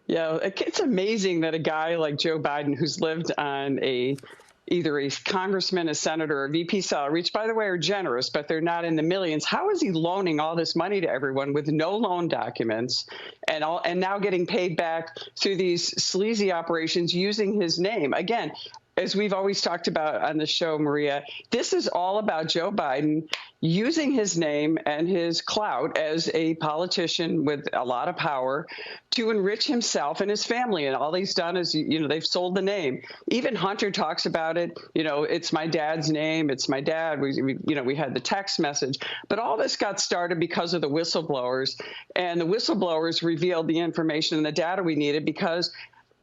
Yeah, it's amazing that a guy like Joe Biden, who's lived on either a congressman, a senator, or a VP salary, which, by the way, are generous, but they're not in the millions. How is he loaning all this money to everyone with no loan documents and now getting paid back through these sleazy operations using his name? Again, as we've always talked about on the show, Maria, this is all about Joe Biden using his name and his clout as a politician with a lot of power to enrich himself and his family. And all he's done is, they've sold the name. Even Hunter talks about it. It's my dad's name. It's my dad. We had the text message. But all this got started because of the whistleblowers. And the whistleblowers revealed the information and the data we needed because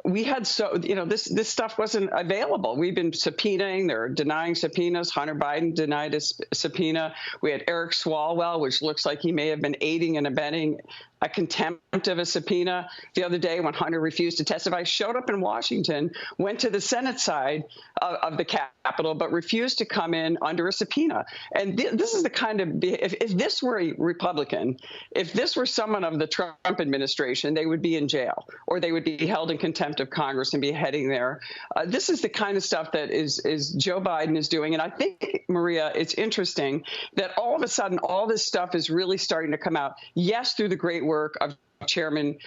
we had this stuff wasn't available. We've been subpoenaing. They're denying subpoenas. Hunter Biden denied a subpoena. We had Eric Swalwell, which looks like he may have been aiding and abetting a contempt of a subpoena the other day when Hunter refused to testify, showed up in Washington, went to the Senate side of the Capitol, but refused to come in under a subpoena. And this is the kind of, if this were a Republican, if this were someone of the Trump administration, they would be in jail or they would be held in contempt of Congress and be heading there. This is the kind of stuff that is Joe Biden is doing. And I think, Maria, it's interesting that all of a sudden, all this stuff is really starting to come out. Yes, through the great work of Chairman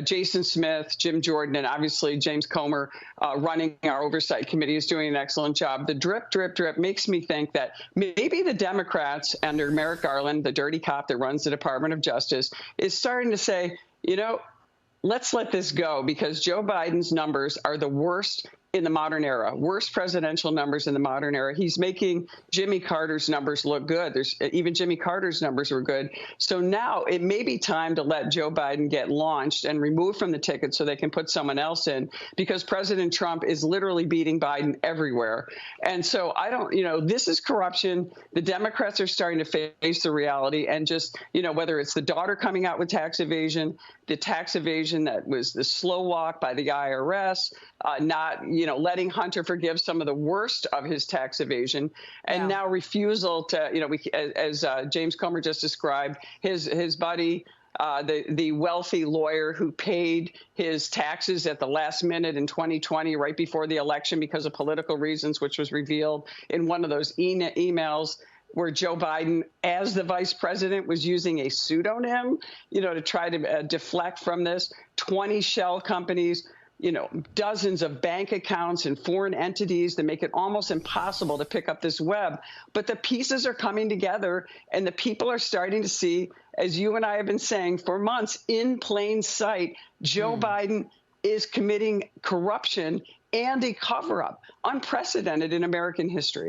Jason Smith, Jim Jordan, and obviously James Comer running our oversight committee is doing an excellent job. The drip, drip, drip makes me think that maybe the Democrats under Merrick Garland, the dirty cop that runs the Department of Justice, is starting to say, let's let this go because Joe Biden's numbers are the worst in the modern era, worst presidential numbers in the modern era. He's making Jimmy Carter's numbers look good. Even Jimmy Carter's numbers were good. So now it may be time to let Joe Biden get launched and removed from the ticket so they can put someone else in because President Trump is literally beating Biden everywhere. And so this is corruption. The Democrats are starting to face the reality and just, whether it's the daughter coming out with tax evasion, the tax evasion that was the slow walk by the IRS, not, letting Hunter forgive some of the worst of his tax evasion, and now refusal to, as James Comer just described, his buddy, the wealthy lawyer who paid his taxes at the last minute in 2020, right before the election because of political reasons, which was revealed in one of those emails where Joe Biden, as the vice president, was using a pseudonym, to try to deflect from this. 20 shell companies, dozens of bank accounts and foreign entities that make it almost impossible to pick up this web. But the pieces are coming together and the people are starting to see, as you and I have been saying for months, in plain sight, Joe Biden is committing corruption and a cover-up, unprecedented in American history.